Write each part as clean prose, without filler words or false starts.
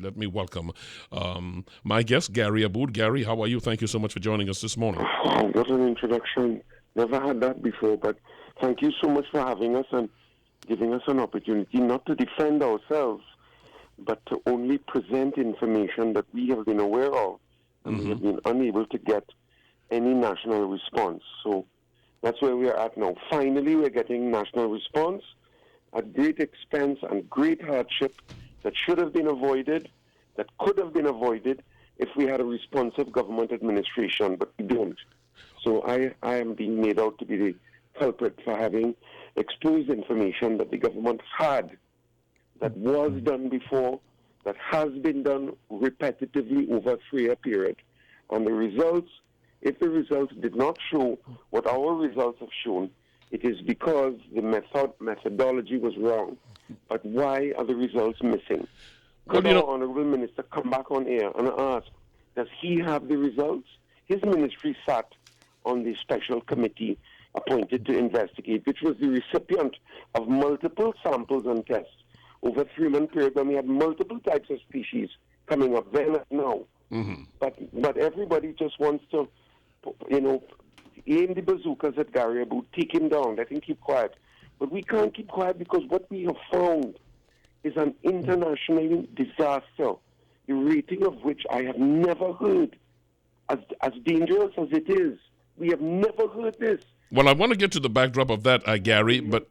Let me welcome my guest, Gary Aboud. Gary, how are you? Thank you so much for joining us this morning. Oh, what an introduction. Never had that before, but thank you so much for having us and giving us an opportunity not to defend ourselves, but to only present information that we have been aware of and we have been unable to get any national response. So that's where we are at now. Finally, we're getting national response at great expense and great hardship that should have been avoided, that could have been avoided if we had a responsive government administration, but we don't. So I am being made out to be the culprit for having exposed information that the government had, that was done before, that has been done repetitively over a 3-year period. And the results, if the results did not show what our results have shown, it is because the methodology was wrong. But why are the results missing? Could our Honourable Minister come back on air and ask, does he have the results? His ministry sat on the special committee appointed to investigate, which was the recipient of multiple samples and tests over a 3-month period when we had multiple types of species coming up then and now. But everybody just wants to, aim the bazookas at Gary Aboud, take him down, let him keep quiet. But we can't keep quiet because what we have found is an international disaster, the rating of which I have never heard, as dangerous as it is. We have never heard this. Well, I want to get to the backdrop of that, Gary, but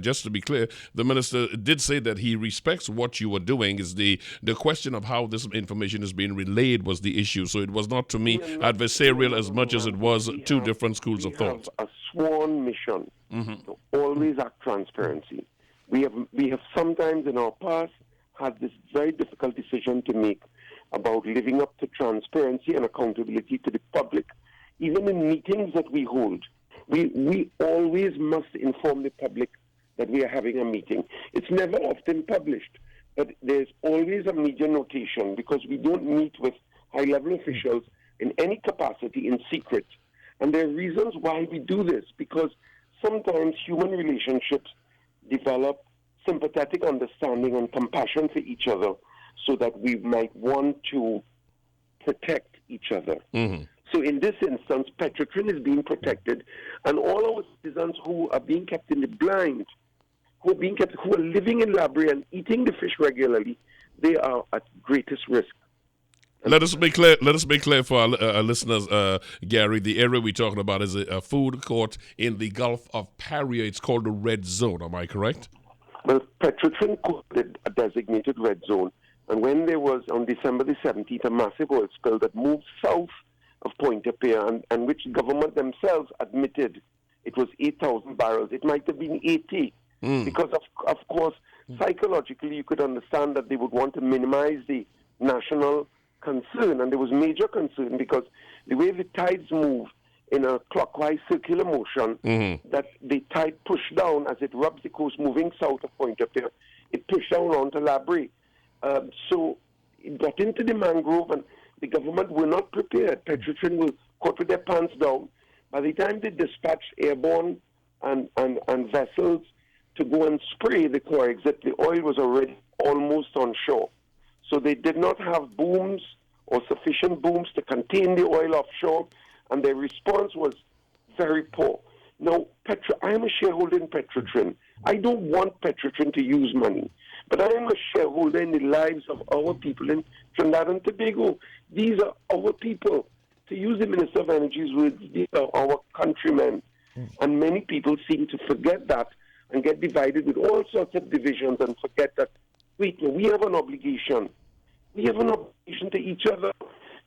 just to be clear, the minister did say that he respects what you are doing. Is the question of how this information is being relayed was the issue. So it was not, to me, adversarial as much as it was two different schools of thought. We have a sworn mission to always act transparency. We have sometimes in our past had this very difficult decision to make about living up to transparency and accountability to the public, even in meetings that we hold. We always must inform the public that we are having a meeting. It's never often published, but there's always a media notation because we don't meet with high-level officials in any capacity in secret. And there are reasons why we do this, because sometimes human relationships develop sympathetic understanding and compassion for each other so that we might want to protect each other. So in this instance, Petrotrin is being protected, and all our citizens who are being kept in the blind, who are living in Labrie and eating the fish regularly, they are at greatest risk. Let us be clear for our listeners, Gary. The area we're talking about is a food court in the Gulf of Paria. It's called the Red Zone. Am I correct? Well, Petrotrin coded a designated red zone, and when there was, on December the 17th, a massive oil spill that moved south of Pointe-à-Pierre, and which government themselves admitted it was 8,000 barrels. It might have been 80, because of course, psychologically you could understand that they would want to minimize the national concern, and there was major concern because the way the tides move in a clockwise circular motion, that the tide pushed down as it rubs the coast moving south of Pointe-à-Pierre, it pushed down onto Labrie. So it got into the mangrove, and the government were not prepared. Petrotrin will caught with their pants down. By the time they dispatched airborne and vessels to go and spray the core exit, the oil was already almost on shore. So they did not have booms or sufficient booms to contain the oil offshore, and their response was very poor. Now, I am a shareholder in Petrotrin. I don't want Petrotrin to use money, but I am a shareholder in the lives of our people in Trinidad and Tobago. These are our people. To use the Minister of Energy's words, these are our countrymen. And many people seem to forget that and get divided with all sorts of divisions and forget that, wait, we have an obligation. We have an obligation to each other.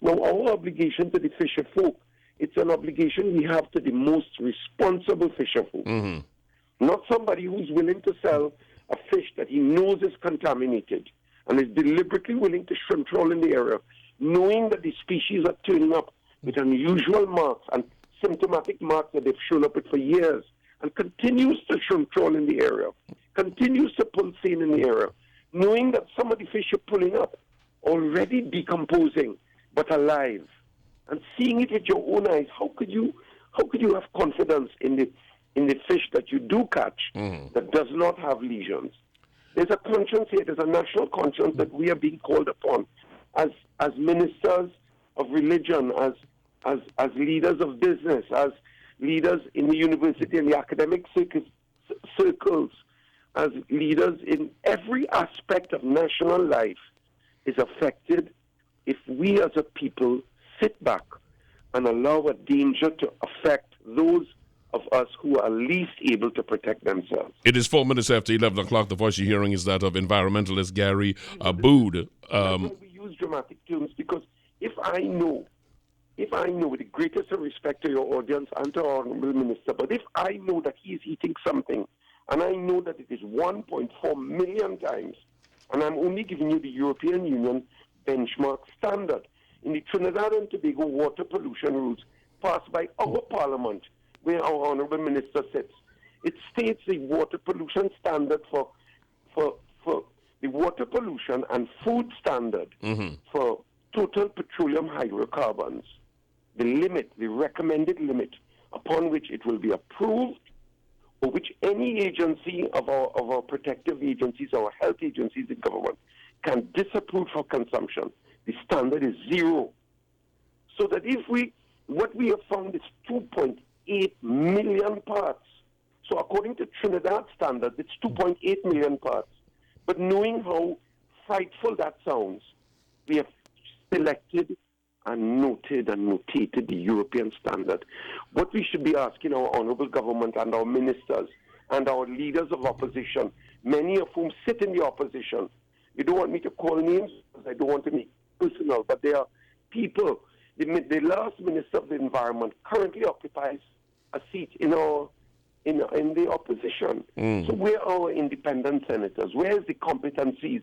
Now, our obligation to the fisher folk, it's an obligation we have to the most responsible fisher folk. Not somebody who's willing to sell a fish that he knows is contaminated and is deliberately willing to shrimp trawl in the area, knowing that the species are turning up with unusual marks and symptomatic marks that they've shown up with for years, and continues to shrimp trawl in the area, continues to pull seine in the area, knowing that some of the fish you're pulling up already decomposing but alive, and seeing it with your own eyes. How could you have confidence in the fish that you do catch that does not have lesions? There's a conscience here. There's a national conscience that we are being called upon as ministers of religion, as leaders of business, as leaders in the university and the academic circles, as leaders in every aspect of national life is affected if we as a people sit back and allow a danger to affect those of us who are least able to protect themselves. It is 4 minutes after 11 o'clock. The voice you're hearing is that of environmentalist Gary Aboud. We use dramatic terms because if I know, with the greatest of respect to your audience and to our Honourable Minister, but if I know that he is eating something, and I know that it is 1.4 million times, and I'm only giving you the European Union benchmark standard, in the Trinidad and Tobago water pollution rules passed by our Parliament, where our Honourable Minister sits, it states the water pollution standard for the water pollution and food standard for total petroleum hydrocarbons, the recommended limit upon which it will be approved, or which any agency of our protective agencies, our health agencies in government can disapprove for consumption. The standard is 0. So that what we have found is 2.8 million parts. So according to Trinidad standards, it's 2.8 million parts. But knowing how frightful that sounds, we have selected and notated the European standard. What we should be asking our honourable government and our ministers and our leaders of opposition, many of whom sit in the opposition, you don't want me to call names because I don't want to make personal, but they are people. The last Minister of the Environment currently occupies a seat in the opposition. So where are our independent senators? Where is the competencies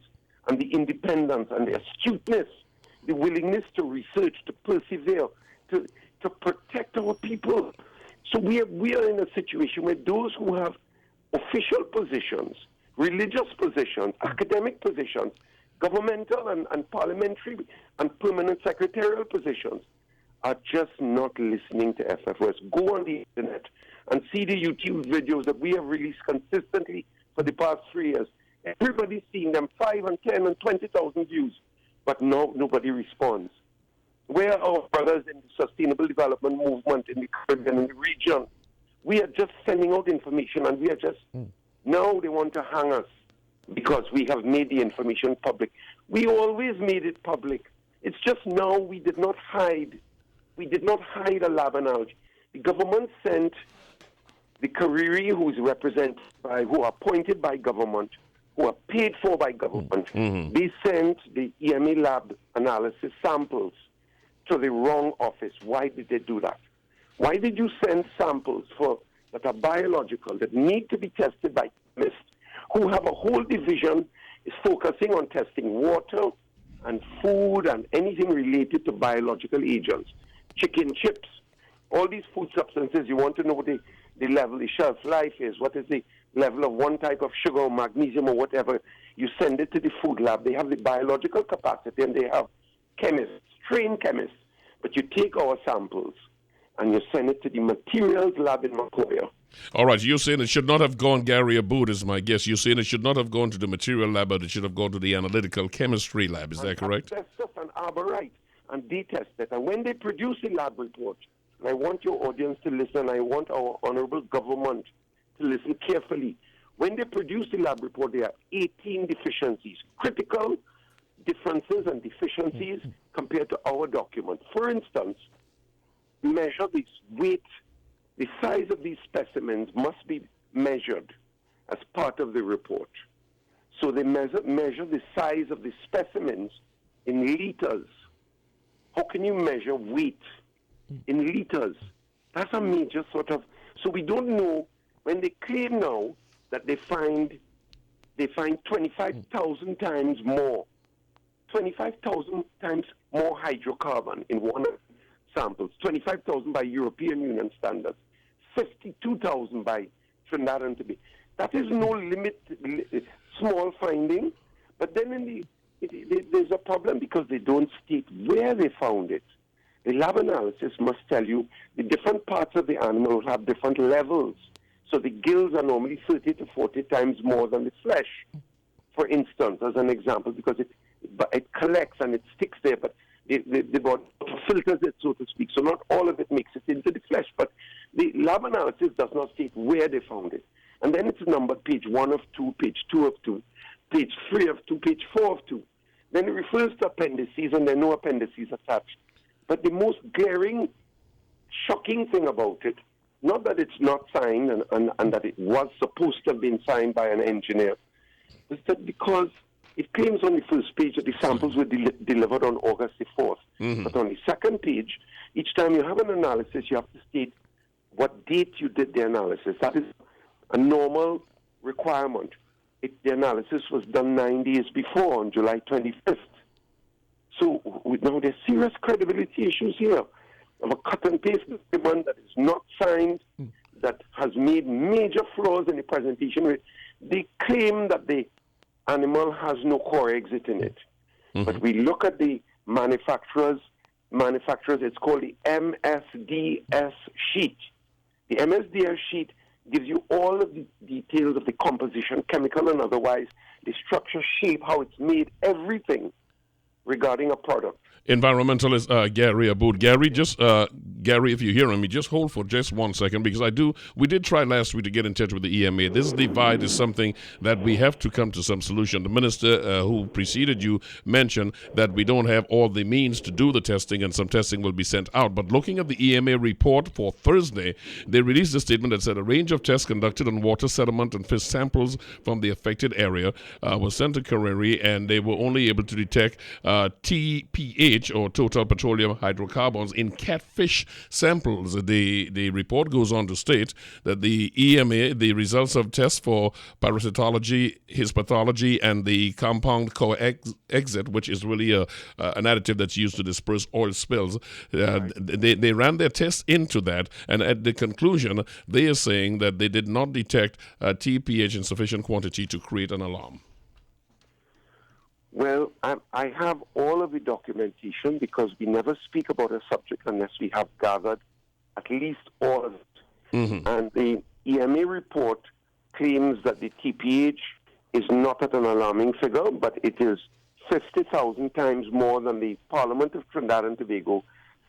and the independence and the astuteness, the willingness to research, to persevere, to protect our people? So we are in a situation where those who have official positions, religious positions, academic positions, governmental and parliamentary and permanent secretarial positions are just not listening to FFOS. Go on the internet and see the YouTube videos that we have released consistently for the past 3 years. Everybody's seeing them, 5 and 10 and 20,000 views, but no, nobody responds. Where are our brothers in the sustainable development movement in the Caribbean and the region? We are just sending out information, and we are just now they want to hang us because we have made the information public. We always made it public. It's just now we did not hide. We did not hide a lab analogy. The government sent the Kariri, who are appointed by government, who are paid for by government. They sent the EMA lab analysis samples to the wrong office. Why did they do that? Why did you send samples that are biological, that need to be tested by chemists, who have a whole division is focusing on testing water and food and anything related to biological agents, chicken chips, all these food substances? You want to know what the level, the shelf life is, what is the level of one type of sugar or magnesium or whatever. You send it to the food lab. They have the biological capacity and they have chemists, trained chemists. But you take our samples and you send it to the materials lab in Macoya. All right, you're saying it should not have gone, Gary Aboud is my guess. You're saying it should not have gone to the material lab, but it should have gone to the analytical chemistry lab. Is that correct? Asbestos and arborite, and they test it. And when they produce the lab report, and I want your audience to listen, I want our honourable government to listen carefully. When they produce the lab report, there are 18 deficiencies, critical differences and deficiencies compared to our document. For instance, measure this weight. The size of these specimens must be measured as part of the report. So they measure the size of the specimens in liters. How can you measure weight in liters? That's a major sort of... So we don't know, when they claim now that they find 25,000 times more, 25,000 times more hydrocarbon in one samples, 25,000 by European Union standards, 52,000 by Trinidad and Tobago. That is no small finding, but then there's a problem because they don't state where they found it. The lab analysis must tell you the different parts of the animal will have different levels. So the gills are normally 30 to 40 times more than the flesh. for instance, as an example, because it collects and it sticks there, but the body filters it, so to speak. So not all of it makes it into the flesh, but the lab analysis does not state where they found it. And then it's numbered page 1 of 2, page 2 of 2, page 3 of 2, page 4 of 2. Then it refers to appendices, and there are no appendices attached. But the most glaring, shocking thing about it, not that it's not signed and that it was supposed to have been signed by an engineer, is that because it claims on the first page that the samples were delivered on August the 4th. Mm-hmm. But on the second page, each time you have an analysis, you have to state what date you did the analysis. That is a normal requirement. The analysis was done 9 days before, on July 25th. So now there's serious credibility issues here of a cut and paste document that is not signed, that has made major flaws in the presentation. They claim that the animal has no core exit in it. Mm-hmm. But we look at the manufacturers, it's called the MSDS sheet. The MSDS sheet gives you all of the details of the composition, chemical and otherwise, the structure, shape, how it's made, everything regarding a product. Environmentalist Gary Aboud. Gary, if you're hearing me, just hold for just 1 second, because we did try last week to get in touch with the EMA. This divide is something that we have to come to some solution. The minister who preceded you mentioned that we don't have all the means to do the testing, and some testing will be sent out. But looking at the EMA report for Thursday, they released a statement that said a range of tests conducted on water, sediment, and fish samples from the affected area was sent to Kareri, and they were only able to detect TPH, or total petroleum hydrocarbons, in catfish samples. The report goes on to state that the EMA, the results of tests for parasitology, histopathology, and the compound co-exit, which is really an additive that's used to disperse oil spills, they ran their tests into that, and at the conclusion, they are saying that they did not detect TPH in sufficient quantity to create an alarm. Well, I have all of the documentation, because we never speak about a subject unless we have gathered at least all of it. Mm-hmm. And the EMA report claims that the TPH is not at an alarming figure, but it is 50,000 times more than the Parliament of Trinidad and Tobago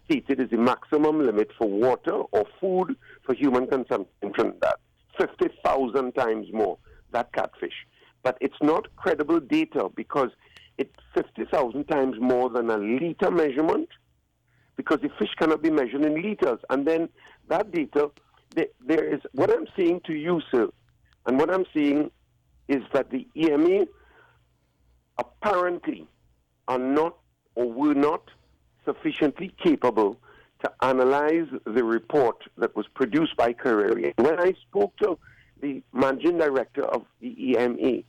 stated is the maximum limit for water or food for human consumption in Trinidad. 50,000 times more, that catfish. But it's not credible data, because it's 50,000 times more than a liter measurement, because the fish cannot be measured in liters. And then that data, there is, what I'm saying to you, sir, and what I'm saying is that the EMA apparently are not, or were not, sufficiently capable to analyze the report that was produced by Kareri. When I spoke to the managing director of the EMA,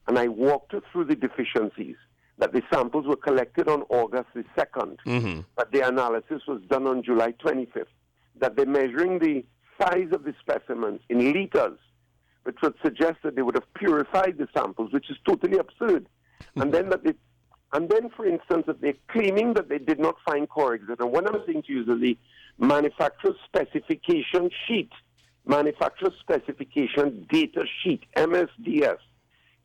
and I walked her through the deficiencies, that the samples were collected on August the 2nd, mm-hmm. but the analysis was done on July 25th, that they're measuring the size of the specimens in liters, which would suggest that they would have purified the samples, which is totally absurd. And then, for instance, that they're claiming that they did not find core exit. And what I'm saying to you is that the manufacturer specification sheet, manufacturer specification data sheet, MSDS,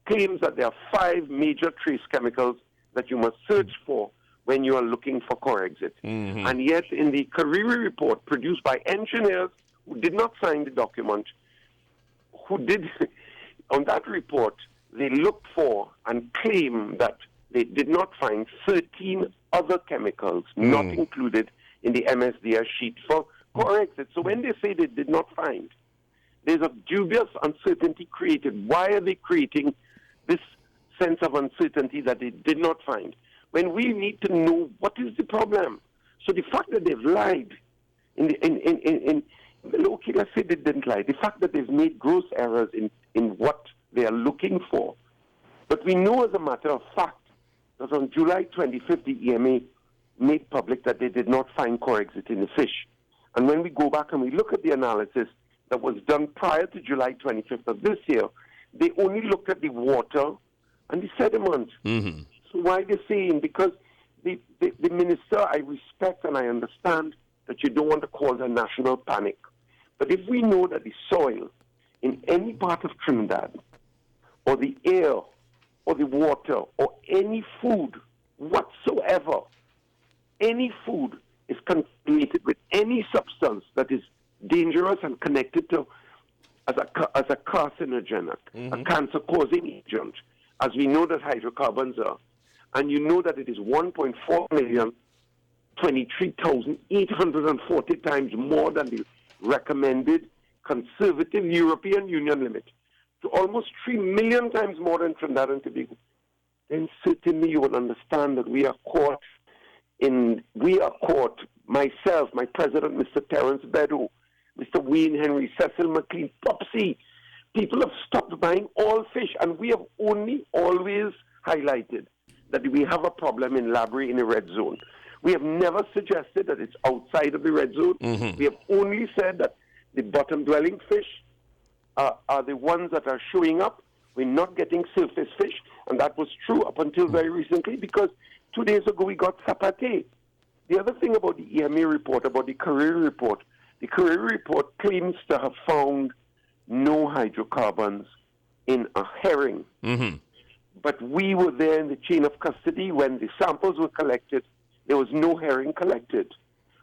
claims that there are 5 major trace chemicals that you must search for when you are looking for core exit. Mm-hmm. And yet, in the Kareri report produced by engineers who did not sign the document, on that report, they looked for and claimed that they did not find 13 other chemicals not included in the MSDS sheet for core exit. So when they say they did not find, there's a dubious uncertainty created. Why are they creating this sense of uncertainty that they did not find, when we need to know what is the problem? So the fact that they've lied, okay, let's say they didn't lie. The fact that they've made gross errors in what they are looking for. But we know as a matter of fact that on July 25th, the EMA made public that they did not find core exit in the fish. And when we go back and we look at the analysis that was done prior to July 25th of this year, they only looked at the water and the sediment. Mm-hmm. So why they're saying, because the minister, I respect and I understand that you don't want to cause a national panic. But if we know that the soil in any part of Trinidad, or the air, or the water or any food whatsoever, any food is contaminated with any substance that is dangerous and connected to as a carcinogen, a cancer-causing agent, as we know that hydrocarbons are, and you know that it is 1.4 million, 23,840 times more than the recommended conservative European Union limit, to almost 3 million times more than Trinidad and Tobago, then certainly you will understand that we are caught, myself, my president, Mr. Terrence Beddoe, Mr. Wayne Henry, Cecil McLean, Popsy. People have stopped buying all fish, and we have only always highlighted that we have a problem in Labrie in the red zone. We have never suggested that it's outside of the red zone. We have only said that the bottom-dwelling fish are the ones that are showing up. We're not getting surface fish, and that was true up until very recently, because 2 days ago we got sapate. The other thing about the EMA report, about the Carreri report, the Carreri report claims to have found no hydrocarbons in a herring. But we were there in the chain of custody when the samples were collected. There was no herring collected.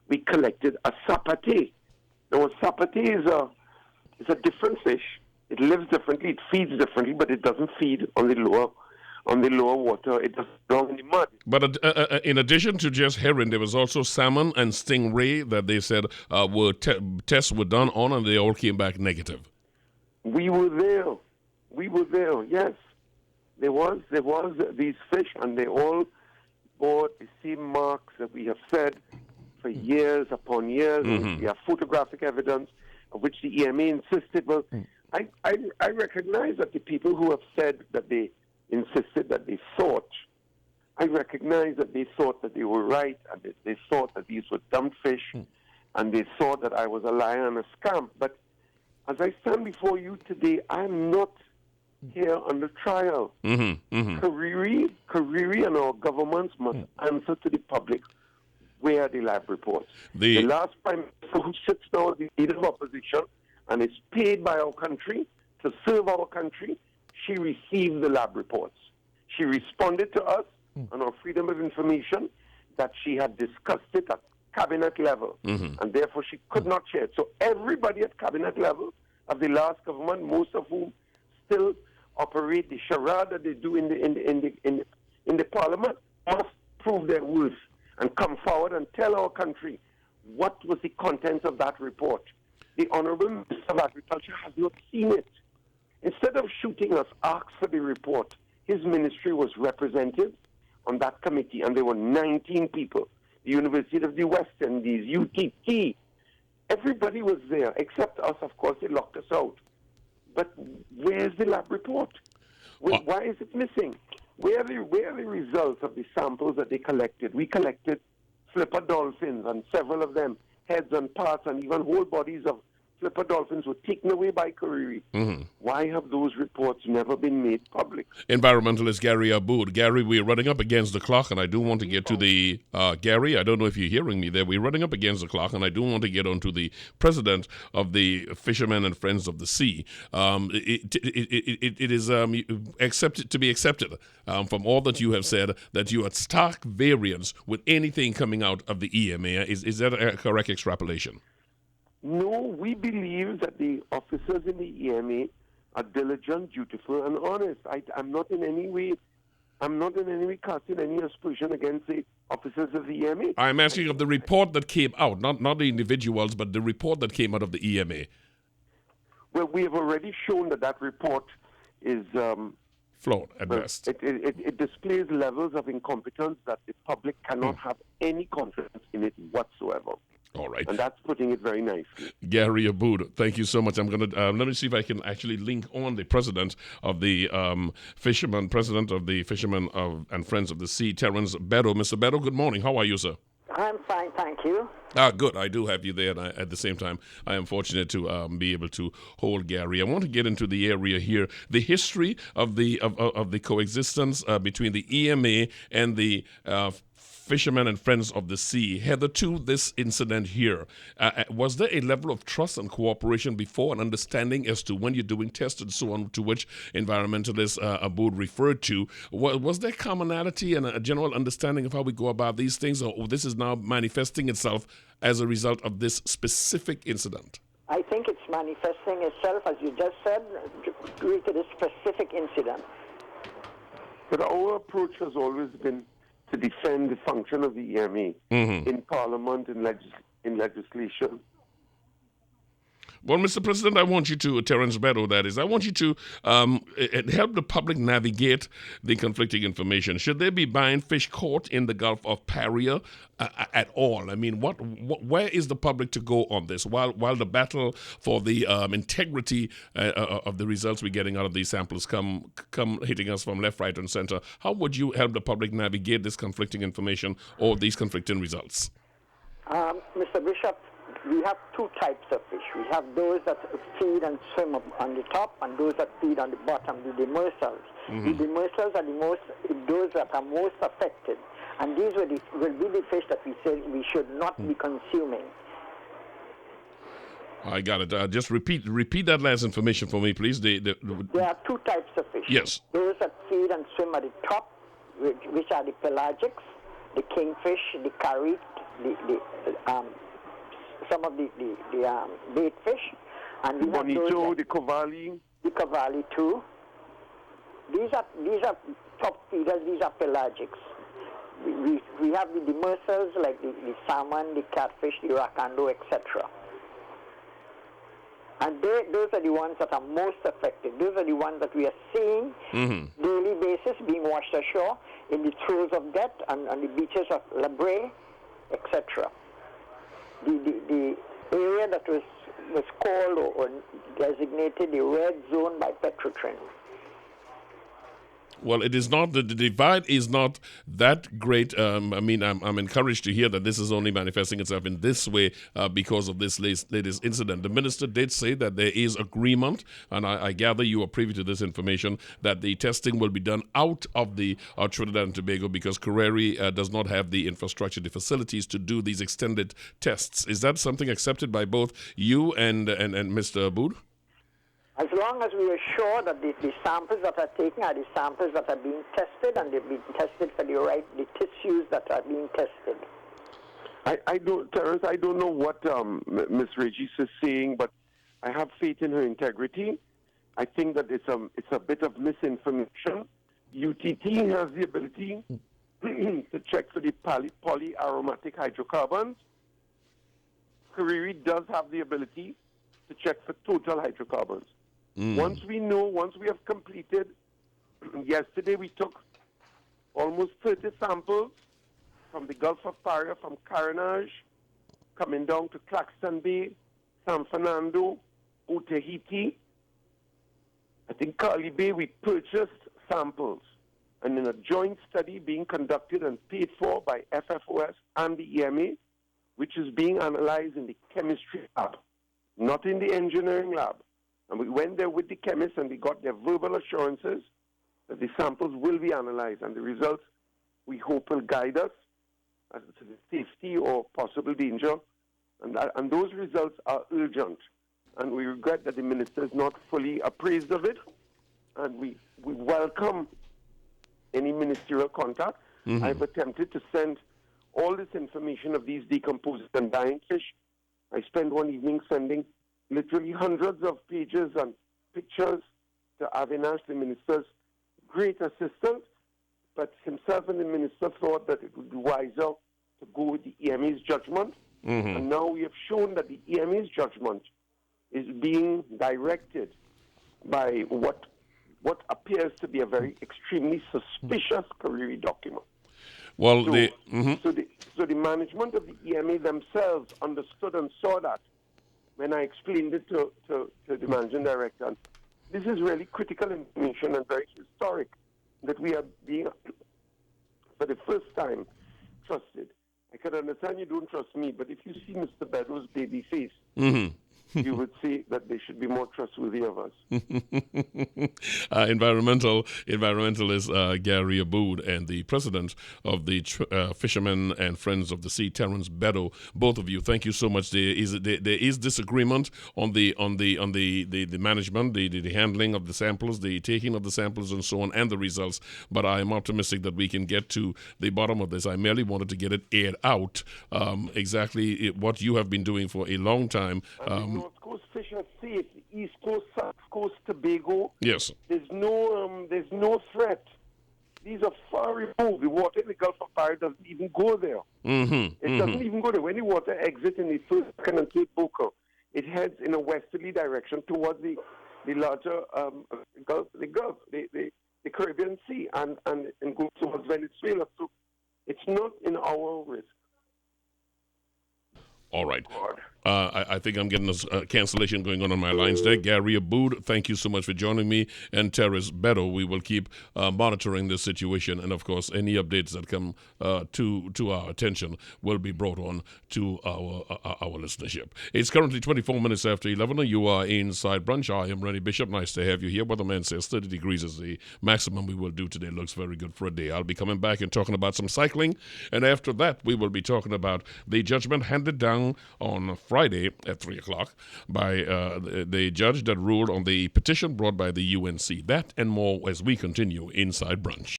We collected a sapate. Now, a sapate is a different fish. It lives differently, it feeds differently, but it doesn't feed on the lower water. It doesn't belong in the mud. But in addition to just herring, there was also salmon and stingray that they said tests were done on, and they all came back negative. We were there. Yes, there was these fish, and they all bore the same marks that we have said for years upon years. We have photographic evidence of which the EMA insisted. Well, I recognize that the people who have said that they insisted that they thought, I recognize that they thought that they were right, and they thought that these were dumb fish, and they thought that I was a liar and a scamp. But as I stand before you today, I'm not here under trial. Carreri and our governments must answer to the public where are the lab reports. The last Prime Minister who sits now as the leader of opposition and is paid by our country to serve our country, she received the lab reports. She responded to us on our freedom of information that she had discussed it at cabinet level, and therefore she could not share it. So everybody at cabinet level of the last government, most of whom still operate the charade that they do in the parliament, must prove their worth and come forward and tell our country what was the contents of that report. The Honourable Minister of Agriculture has not seen it. Instead of shooting us, asked for the report. His ministry was represented on that committee, and there were 19 people. The University of the West Indies, UTT, everybody was there, except us, of course. They locked us out. But where's the lab report? Why is it missing? Where are the results of the samples that they collected? We collected flipper dolphins, and several of them, heads and parts, and even whole bodies of flipper dolphins were taken away by Carreri. Why have those reports never been made public? Environmentalist Gary Aboud. Gary, we're running up against the clock, and I do want to get to the... Gary, I don't know if you're hearing me there. We're running up against the clock, and I do want to get on to the president of the Fishermen and Friends of the Sea. It is to be accepted from all that you have said that you are at stark variance with anything coming out of the EMA. Is that a correct extrapolation? No, we believe that the officers in the EMA are diligent, dutiful, and honest. I'm not in any way casting any aspersion against the officers of the EMA. I'm asking of the report that came out, not the individuals, but the report that came out of the EMA. Well, we have already shown that report is flawed at best. It displays levels of incompetence that the public cannot have any confidence in it whatsoever. All right. And that's putting it very nicely. Gary Aboud, thank you so much. I'm going to, let me see if I can actually link on the president of the Fishermen and Friends of the Sea, Terrence Beddoe. Mr. Beddoe, good morning. How are you, sir? I'm fine, thank you. Good. I do have you there, and at the same time, I am fortunate to be able to hold Gary. I want to get into the area here, the history of the coexistence between the EMA and the Fishermen and Friends of the Sea. Hitherto, this incident here, was there a level of trust and cooperation before, and understanding as to when you're doing tests and so on, to which environmentalist Aboud referred to? Was there commonality and a general understanding of how we go about these things, or this is now manifesting itself as a result of this specific incident? I think it's manifesting itself, as you just said, due to this specific incident. But our approach has always been to defend the function of the EMA in Parliament, in legislation. Well, Mr. President, I want you to, Terrence Beddoe, that is, I want you to help the public navigate the conflicting information. Should they be buying fish caught in the Gulf of Paria at all? I mean, where is the public to go on this? While the battle for the integrity of the results we're getting out of these samples come hitting us from left, right, and center, how would you help the public navigate this conflicting information or these conflicting results? Mr. Bishop, we have two types of fish. We have those that feed and swim on the top, and those that feed on the bottom, the demersals. The demersals are those that are most affected, and these will be the fish that we say we should not be consuming. I got it. Just repeat that last information for me, please. There are two types of fish. Yes. Those that feed and swim at the top, which are the pelagics, the kingfish, the carrot, some of the bait fish, and we have bonito, the cavalli too. These are top feeders. These are pelagics. We have the demersals like the salmon, the catfish, the racando, etc. And those are the ones that are most affected. Those are the ones that we are seeing daily basis being washed ashore in the throes of death and on the beaches of La Brea, etc. The area that was called or designated the red zone by Petrotrin. Well, it is not, the divide is not that great. I'm encouraged to hear that this is only manifesting itself in this way because of this latest incident. The minister did say that there is agreement, and I gather you are privy to this information, that the testing will be done out of the Trinidad and Tobago because Kareri does not have the infrastructure, the facilities to do these extended tests. Is that something accepted by both you and Mr. Aboud? As long as we are sure that the samples that are taken are the samples that are being tested, and they're being tested for the tissues that are being tested. Terrence, I don't know what Ms. Regis is saying, but I have faith in her integrity. I think that it's a bit of misinformation. UTT has the ability to check for the polyaromatic hydrocarbons. Kareri does have the ability to check for total hydrocarbons. Once we have completed, yesterday we took almost 30 samples from the Gulf of Paria, from Carenage, coming down to Claxton Bay, San Fernando, Otahiti. I think Cali Bay, we purchased samples. And in a joint study being conducted and paid for by FFOS and the EMA, which is being analyzed in the chemistry lab, not in the engineering lab. And we went there with the chemists and we got their verbal assurances that the samples will be analyzed, and the results, we hope, will guide us as to the safety or possible danger. And those results are urgent. And we regret that the minister is not fully appraised of it. And we welcome any ministerial contact. I've attempted to send all this information of these decomposed and dying fish. I spent one evening sending literally hundreds of pages and pictures to Avinash, the minister's great assistant, but himself and the minister thought that it would be wiser to go with the EMA's judgment. And now we have shown that the EMA's judgment is being directed by what appears to be a very extremely suspicious Kareri document. Well, so the management of the EMA themselves understood and saw that when I explained it to the managing director. And this is really critical information and very historic, that we are being, for the first time, trusted. I can understand you don't trust me, but if you see Mr. Beddoe's baby face, you would see that they should be more trustworthy of us. Environmentalist Gary Aboud and the president of the Fishermen and Friends of the Sea, Terrence Beddoe. Both of you, thank you so much. There is disagreement on the management, the handling of the samples, the taking of the samples, and so on, and the results. But I am optimistic that we can get to the bottom of this. I merely wanted to get it aired out, exactly what you have been doing for a long time. North Coast fish are safe. East Coast, South Coast, Tobago. Yes. There's no threat. These are far removed. The water in the Gulf of Paris doesn't even go there. It doesn't even go there. When the water exits in the first, second, and third Boca, it heads in a westerly direction towards the larger Gulf, the Caribbean Sea, and goes towards Venezuela. So it's not in our risk. All right. I think I'm getting a cancellation going on my lines there. Gary Aboud, thank you so much for joining me. And Terrence Beddoe, we will keep monitoring this situation. And, of course, any updates that come to our attention will be brought on to our listenership. It's currently 24 minutes after 11. You are inside Brunch. I am Rennie Bishop. Nice to have you here. Weatherman says 30 degrees is the maximum we will do today. Looks very good for a day. I'll be coming back and talking about some cycling. And after that, we will be talking about the judgment handed down on Friday at 3 o'clock by the judge that ruled on the petition brought by the UNC. That and more as we continue inside Brunch.